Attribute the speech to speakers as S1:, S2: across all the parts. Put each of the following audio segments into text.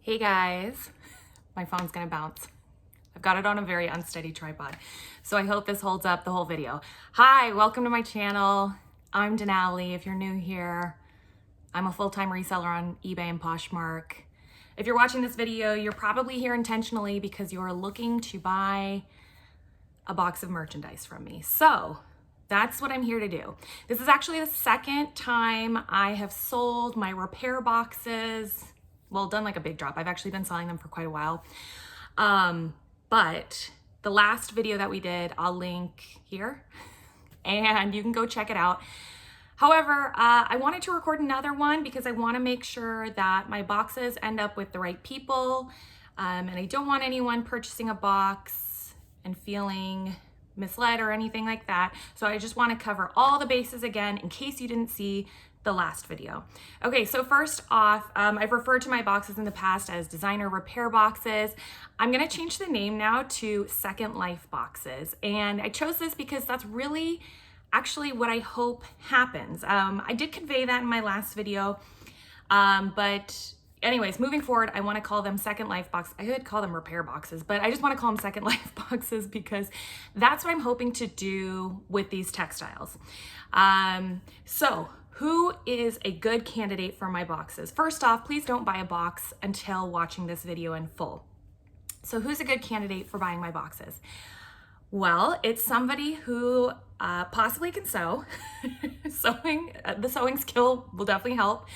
S1: Hey guys, my phone's gonna bounce. I've got it on a very unsteady tripod, so I hope this holds up the whole video. Hi, welcome to my channel. I'm Denali. If you're new here, I'm a full-time reseller on eBay and Poshmark. If you're watching this video, you're probably here intentionally because you're looking to buy a box of merchandise from me. So that's what I'm here to do. This is actually the second time I have sold my repair boxes. Well, done like a big drop. I've actually been selling them for quite a while. But the last video that we did, I'll link here and you can go check it out. However, I wanted to record another one because I want to make sure that my boxes end up with the right people. And I don't want anyone purchasing a box and feeling misled or anything like that. So I just want to cover all the bases again in case you didn't see the last video. Okay, so first off, I've referred to my boxes in the past as designer repair boxes. I'm gonna change the name now to Second Life boxes. And I chose this because that's really actually what I hope happens. I did convey that in my last video, but anyways, moving forward, I wanna call them Second Life boxes. I could call them repair boxes, but I just wanna call them Second Life boxes because that's what I'm hoping to do with these textiles. So who is a good candidate for my boxes? First off, please don't buy a box until watching this video in full. So who's a good candidate for buying my boxes? Well, it's somebody who possibly can sew. The sewing skill will definitely help.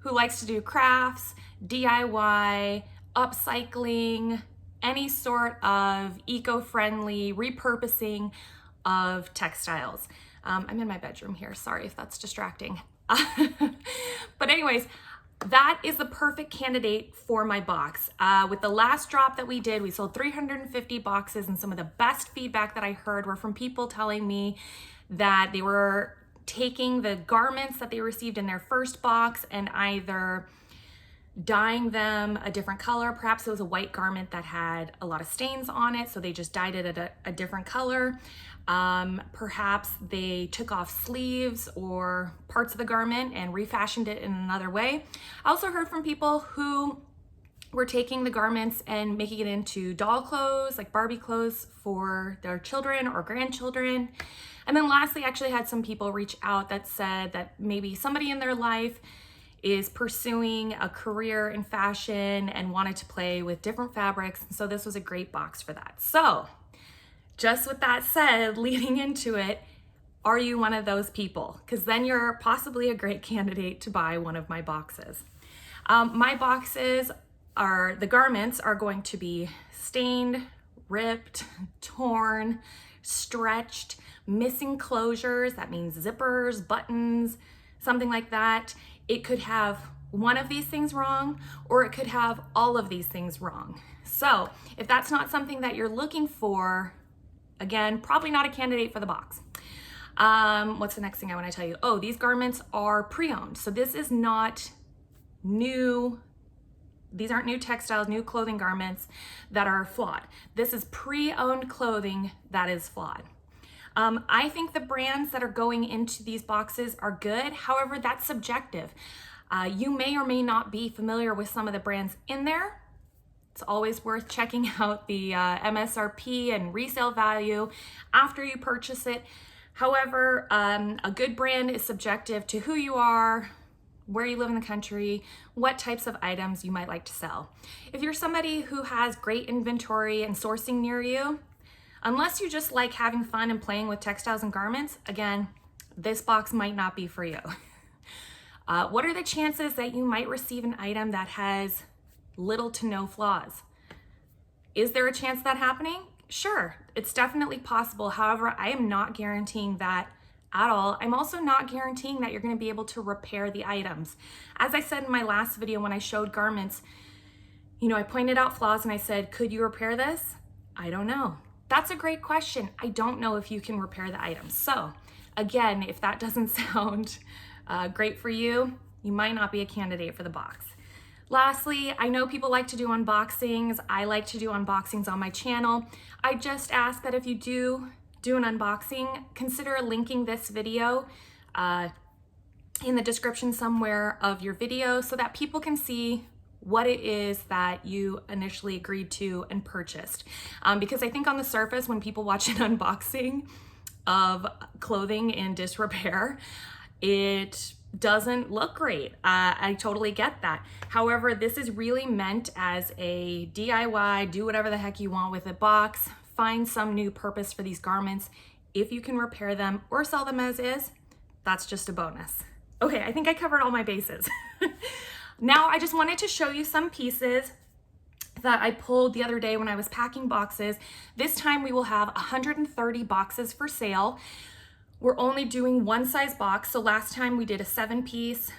S1: Who likes to do crafts, DIY, upcycling, any sort of eco-friendly repurposing of textiles. I'm in my bedroom here. Sorry if that's distracting. But anyways, that is the perfect candidate for my box. With the last drop that we did, we sold 350 boxes, and some of the best feedback that I heard were from people telling me that they were taking the garments that they received in their first box and either dyeing them a different color. Perhaps it was a white garment that had a lot of stains on it, so they just dyed it a different color. Perhaps they took off sleeves or parts of the garment and refashioned it in another way. I also heard from people who were taking the garments and making it into doll clothes, like Barbie clothes for their children or grandchildren. And then lastly, I actually had some people reach out that said that maybe somebody in their life is pursuing a career in fashion and wanted to play with different fabrics. So this was a great box for that. So just with that said, leading into it, are you one of those people? Because then you're possibly a great candidate to buy one of my boxes. My boxes the garments are going to be stained, ripped, torn, stretched, missing closures. That means zippers, buttons, something like that. It could have one of these things wrong, or it could have all of these things wrong. So if that's not something that you're looking for, again, probably not a candidate for the box. What's the next thing I want to tell you? Oh, these garments are pre-owned. So this is not new. These aren't new textiles, new clothing garments that are flawed. This is pre-owned clothing that is flawed. I think the brands that are going into these boxes are good. However, that's subjective. You may or may not be familiar with some of the brands in there. It's always worth checking out the MSRP and resale value after you purchase it. However, a good brand is subjective to who you are, where you live in the country, what types of items you might like to sell. If you're somebody who has great inventory and sourcing near you, unless you just like having fun and playing with textiles and garments, again, this box might not be for you. What are the chances that you might receive an item that has little to no flaws? Is there a chance of that happening? Sure, it's definitely possible. However, I am not guaranteeing that at all. I'm also not guaranteeing that you're going to be able to repair the items. As I said in my last video when I showed garments, I pointed out flaws and I said, could you repair this? I don't know. That's a great question. I don't know if you can repair the items. So again, if that doesn't sound great for you, you might not be a candidate for the box. Lastly, I know people like to do unboxings. I like to do unboxings on my channel. I just ask that if you do an unboxing, consider linking this video in the description somewhere of your video so that people can see what it is that you initially agreed to and purchased. Because I think on the surface, when people watch an unboxing of clothing in disrepair, it doesn't look great. I totally get that. However, this is really meant as a DIY, do whatever the heck you want with a box, find some new purpose for these garments. If you can repair them or sell them as is, that's just a bonus. Okay, I think I covered all my bases. Now I just wanted to show you some pieces that I pulled the other day when I was packing boxes. This time we will have 130 boxes for sale. We're only doing one size box. So last time we did a 7-piece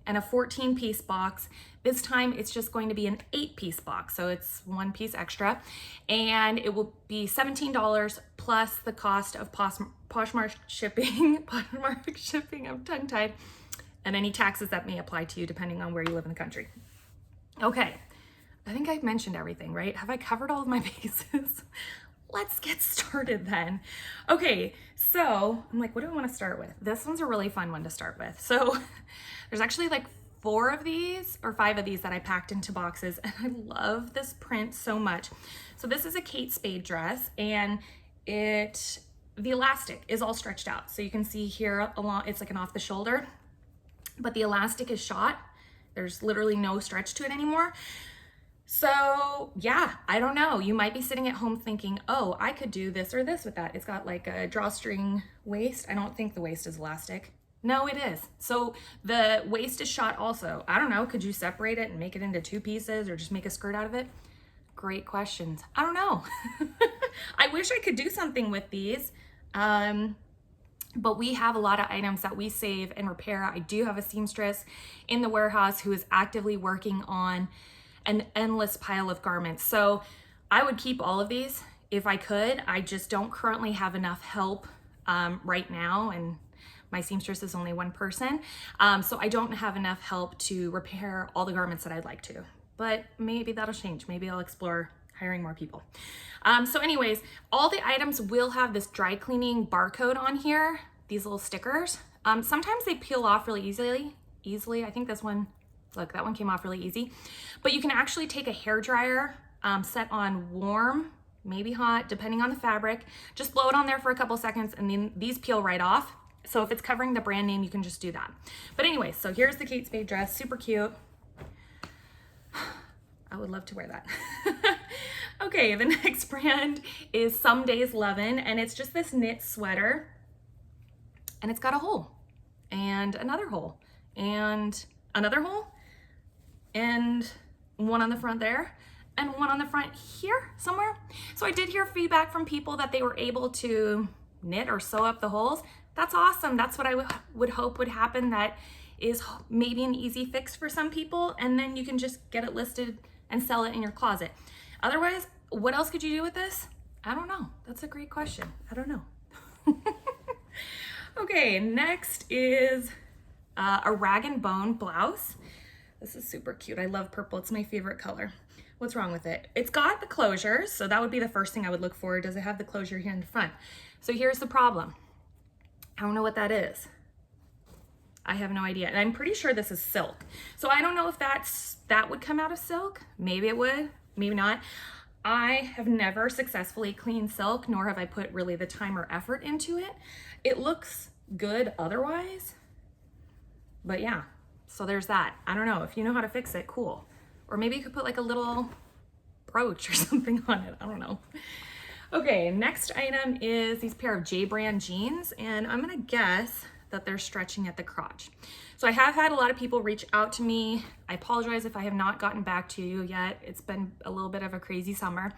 S1: and a 14-piece box. This time it's just going to be an 8-piece box. So it's 1 piece extra, and it will be $17 plus the cost of Poshmark shipping, Poshmark shipping, I'm tongue-tied, and any taxes that may apply to you depending on where you live in the country. Okay, I think I've mentioned everything, right? Have I covered all of my bases? Let's get started then. Okay, so I'm like, what do I want to start with? This one's a really fun one to start with. So there's actually like 4 of these or 5 of these that I packed into boxes, and I love this print so much. So this is a Kate Spade dress, and the elastic is all stretched out. So you can see here along, it's like an off the shoulder, but the elastic is shot. There's literally no stretch to it anymore. So yeah, I don't know. You might be sitting at home thinking, oh, I could do this or this with that. It's got like a drawstring waist. I don't think the waist is elastic. No, it is. So the waist is shot also. I don't know. Could you separate it and make it into 2 pieces or just make a skirt out of it? Great questions. I don't know. I wish I could do something with these. But we have a lot of items that we save and repair. I do have a seamstress in the warehouse who is actively working on an endless pile of garments. So I would keep all of these if I could. I just don't currently have enough help right now, and my seamstress is only 1 person. So I don't have enough help to repair all the garments that I'd like to, but maybe that'll change. Maybe I'll explore hiring more people. So anyways, all the items will have this dry cleaning barcode on here, these little stickers. Sometimes they peel off really easily. I think this one, look, that one came off really easy. But you can actually take a hairdryer, set on warm, maybe hot, depending on the fabric. Just blow it on there for a couple seconds, and then these peel right off. So if it's covering the brand name, you can just do that. But anyway, so here's the Kate Spade dress, super cute. I would love to wear that. Okay, the next brand is Some Days Lovin', and it's just this knit sweater, and it's got a hole, and another hole, and another hole, and one on the front there, and one on the front here somewhere. So I did hear feedback from people that they were able to knit or sew up the holes. That's awesome. That's what I would hope would happen. That is maybe an easy fix for some people, and then you can just get it listed and sell it in your closet. Otherwise, what else could you do with this? I don't know. That's a great question. I don't know. Okay, next is a rag and bone blouse. This is super cute. I love purple. It's my favorite color. What's wrong with it? It's got the closures, so that would be the first thing I would look for. Does it have the closure here in the front? So here's the problem. I don't know what that is. I have no idea. And I'm pretty sure this is silk. So I don't know if that would come out of silk. Maybe it would, maybe not. I have never successfully cleaned silk, nor have I put really the time or effort into it. It looks good otherwise, but yeah, so there's that. I don't know. If you know how to fix it, cool. Or maybe you could put like a little brooch or something on it. I don't know. Okay, next item is these pair of J brand jeans, and I'm gonna guess that they're stretching at the crotch. So I have had a lot of people reach out to me. I apologize if I have not gotten back to you yet. It's been a little bit of a crazy summer.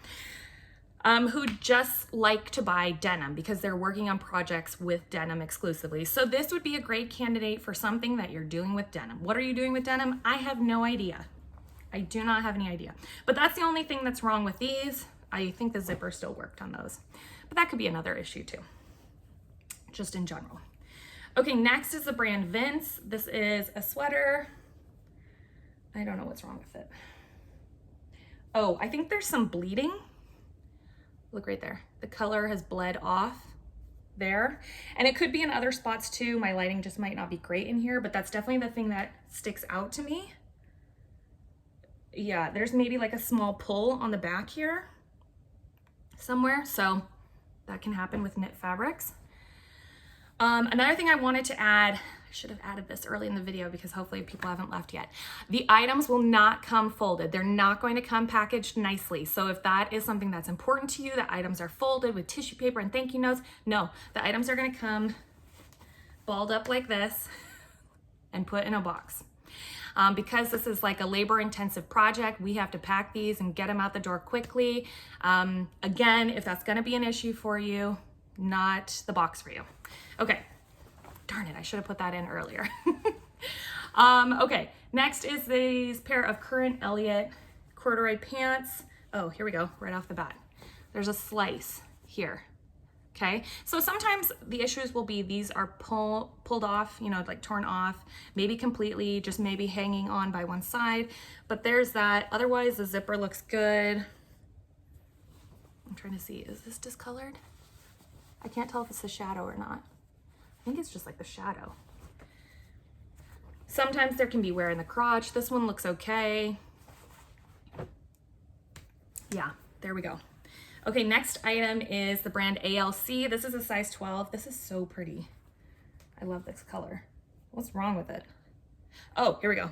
S1: Who just like to buy denim because they're working on projects with denim exclusively. So this would be a great candidate for something that you're doing with denim. What are you doing with denim? I have no idea. I do not have any idea. But that's the only thing that's wrong with these. I think the zipper still worked on those. But that could be another issue too, just in general. Okay, next is the brand Vince. This is a sweater. I don't know what's wrong with it. Oh, I think there's some bleeding. Look right there. The color has bled off there. And it could be in other spots too. My lighting just might not be great in here, but that's definitely the thing that sticks out to me. yeah, there's maybe like a small pull on the back here somewhere. So that can happen with knit fabrics. Another thing I wanted to add, I should have added this early in the video because hopefully people haven't left yet. The items will not come folded. They're not going to come packaged nicely. So if that is something that's important to you, the items are folded with tissue paper and thank you notes. No, the items are gonna come balled up like this and put in a box. Because this is like a labor intensive project, we have to pack these and get them out the door quickly. Again, if that's gonna be an issue for you, not the box for you. Okay, darn it, I should have put that in earlier. Okay, next is these pair of Current Elliott corduroy pants. Oh, here we go, right off the bat. There's a slice here. Okay, so sometimes the issues will be these are pulled off, you know, like torn off, maybe completely, just maybe hanging on by one side, but there's that. Otherwise, the zipper looks good. I'm trying to see, is this discolored? I can't tell if it's the shadow or not. I think it's just like the shadow. Sometimes there can be wear in the crotch. This one looks okay. Yeah, there we go. Okay, next item is the brand ALC. This is a size 12. This is so pretty. I love this color. What's wrong with it? Oh, here we go.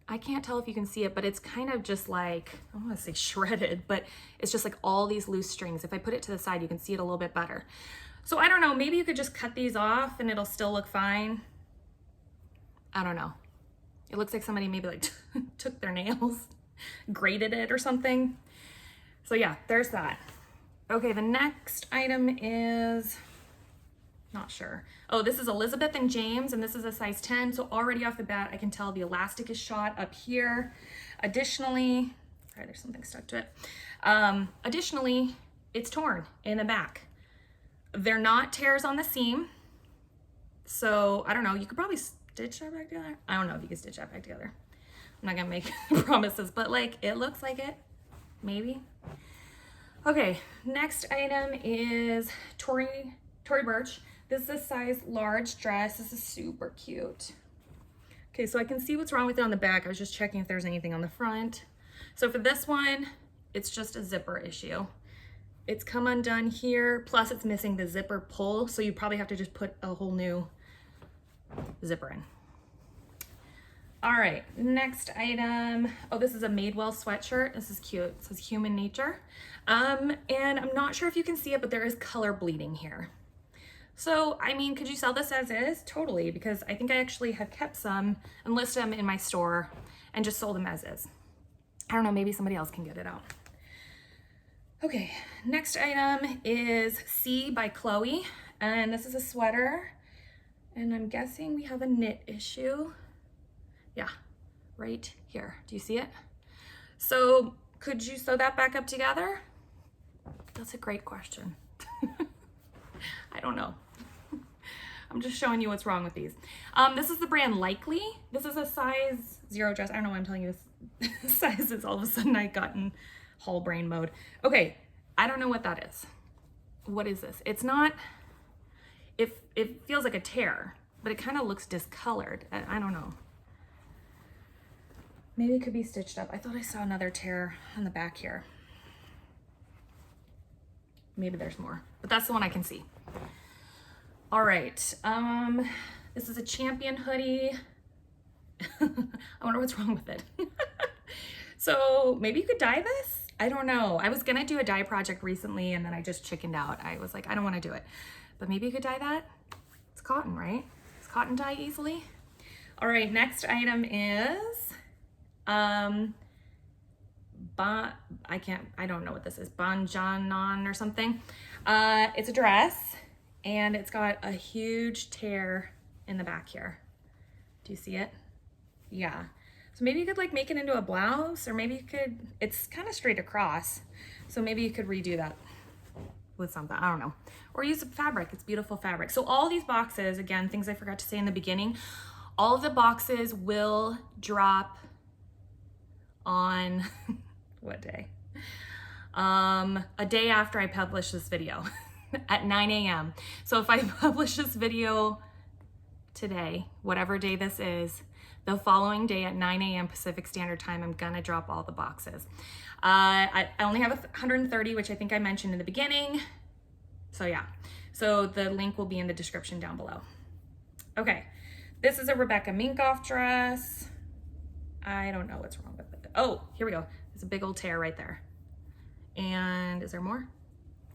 S1: I can't tell if you can see it, but it's kind of just like, I don't want to say shredded, but it's just like all these loose strings. If I put it to the side, you can see it a little bit better. So I don't know, maybe you could just cut these off and it'll still look fine. I don't know. It looks like somebody maybe like took their nails, grated it or something. So yeah, there's that. Okay, the next item is, not sure. Oh, this is Elizabeth and James, and this is a size 10. So already off the bat, I can tell the elastic is shot up here. Additionally, sorry, there's something stuck to it. Additionally, it's torn in the back. They're not tears on the seam. So I don't know, you could probably stitch that back together. I don't know if you can stitch that back together. I'm not gonna make promises, but like, it looks like it, maybe. Okay, next item is Tory Burch. This is a size large dress. This is super cute. Okay, so I can see what's wrong with it on the back. I was just checking if there's anything on the front. So for this one, it's just a zipper issue. It's come undone here, plus it's missing the zipper pull, so you probably have to just put a whole new zipper in. All right, next item. Oh, this is a Madewell sweatshirt. This is cute. It says Human Nature. And I'm not sure if you can see it, but there is color bleeding here. So, I mean, could you sell this as is? Totally, because I think I actually have kept some and listed them in my store and just sold them as is. I don't know, maybe somebody else can get it out. Okay, next item is C by Chloe, and this is a sweater, and I'm guessing we have a knit issue. Yeah, right here. Do you see it? So could you sew that back up together? That's a great question. I don't know. I'm just showing you what's wrong with these. This is the brand Likely. This is a size 0 dress. I don't know why I'm telling you this sizes. All of a sudden I got in haul brain mode. Okay, I don't know what that is. What is this? It's not, it feels like a tear, but it kind of looks discolored. I don't know. Maybe it could be stitched up. I thought I saw another tear on the back here. Maybe there's more, but that's the one I can see. All right, this is a Champion hoodie. I wonder what's wrong with it. So maybe you could dye this? I don't know. I was gonna do a dye project recently and then I just chickened out. I was like, I don't wanna do it. But maybe you could dye that? It's cotton, right? Does cotton dye easily? All right, next item is, I don't know what this is, Banjanon or something. It's a dress and it's got a huge tear in the back here. Do you see it? Yeah. So maybe you could like make it into a blouse, or maybe you could, it's kind of straight across. So maybe you could redo that with something, I don't know. Or use a fabric, it's beautiful fabric. So all these boxes, again, things I forgot to say in the beginning, all of the boxes will drop on, what day? A day after I publish this video at 9 a.m. So if I publish this video today, whatever day this is, the following day at 9 a.m. Pacific Standard Time, I'm gonna drop all the boxes. I only have 130, which I think I mentioned in the beginning. So yeah, so the link will be in the description down below. Okay, this is a Rebecca Minkoff dress. I don't know what's wrong with it. Oh, here we go. There's a big old tear right there. And is there more?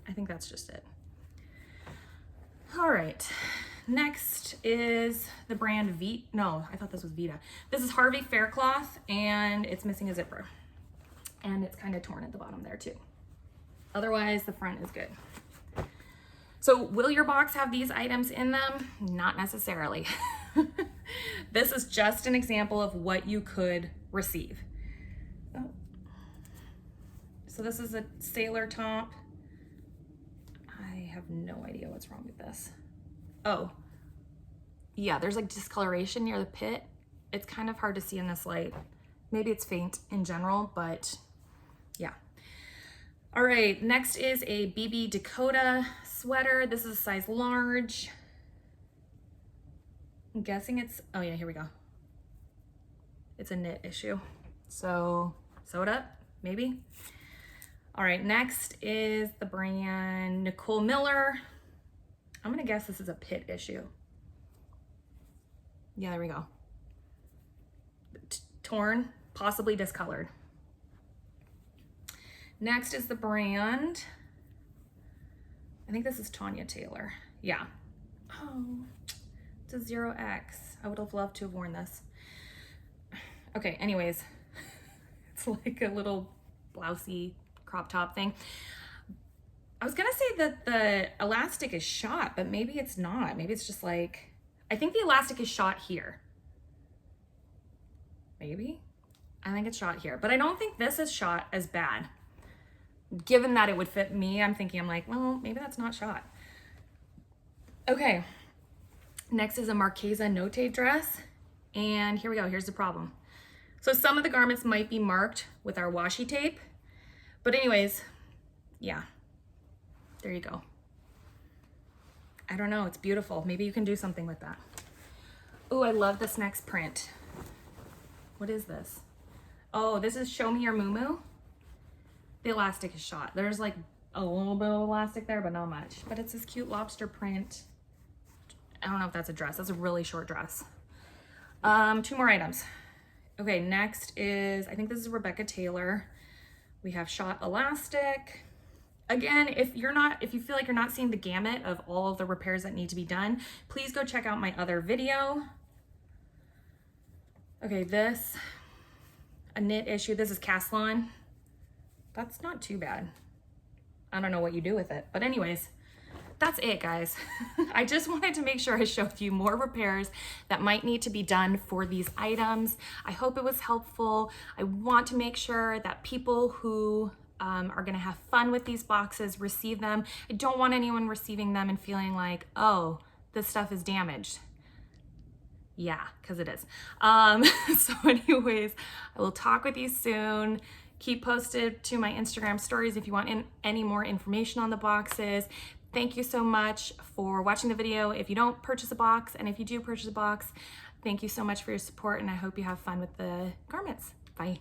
S1: I think that's just it. All right, next is the brand no, I thought this was Vita. This is Harvey Faircloth, and it's missing a zipper. And it's kind of torn at the bottom there too. Otherwise, the front is good. So will your box have these items in them? Not necessarily. This is just an example of what you could receive. Oh. So this is a sailor top. I have no idea what's wrong with this. Oh, yeah, there's like discoloration near the pit. It's kind of hard to see in this light. Maybe it's faint in general, but yeah. All right, next is a BB Dakota sweater. This is a size large. I'm guessing it's, oh yeah, here we go. It's a knit issue. So sew it up, maybe. All right, next is the brand Nicole Miller. I'm gonna guess this is a pit issue. Yeah, there we go. Torn, possibly discolored. Next is the brand, I think this is Tanya Taylor. Yeah. Oh, it's a 0X. I would have loved to have worn this. Okay, anyways, it's like a little blousey crop top thing. I was gonna say that the elastic is shot, but maybe it's not. Maybe it's just like, I think the elastic is shot here. Maybe? I think it's shot here, but I don't think this is shot as bad. Given that it would fit me, I'm like, well, maybe that's not shot. Okay, next is a Marchesa Notte dress. And here we go, here's the problem. So some of the garments might be marked with our washi tape, but anyways, yeah, there you go. I don't know, it's beautiful. Maybe you can do something with that. Oh, I love this next print. What is this? Oh, this is Show Me Your Muumuu. The elastic is shot. There's like a little bit of elastic there, but not much. But it's this cute lobster print. I don't know if that's a dress. That's a really short dress. 2 more items. Okay, next is, I think this is Rebecca Taylor. We have shot elastic. Again, if you feel like you're not seeing the gamut of all of the repairs that need to be done, please go check out my other video. Okay, this, a knit issue. This is Caslon. That's not too bad. I don't know what you do with it, but anyways, that's it, guys. I just wanted to make sure I showed you more repairs that might need to be done for these items. I hope it was helpful. I want to make sure that people who are gonna have fun with these boxes receive them. I don't want anyone receiving them and feeling like, oh, this stuff is damaged. Yeah, because it is. So anyways, I will talk with you soon. Keep posted to my Instagram stories if you want any more information on the boxes. Thank you so much for watching the video. If you don't purchase a box, and if you do purchase a box, thank you so much for your support, and I hope you have fun with the garments. Bye.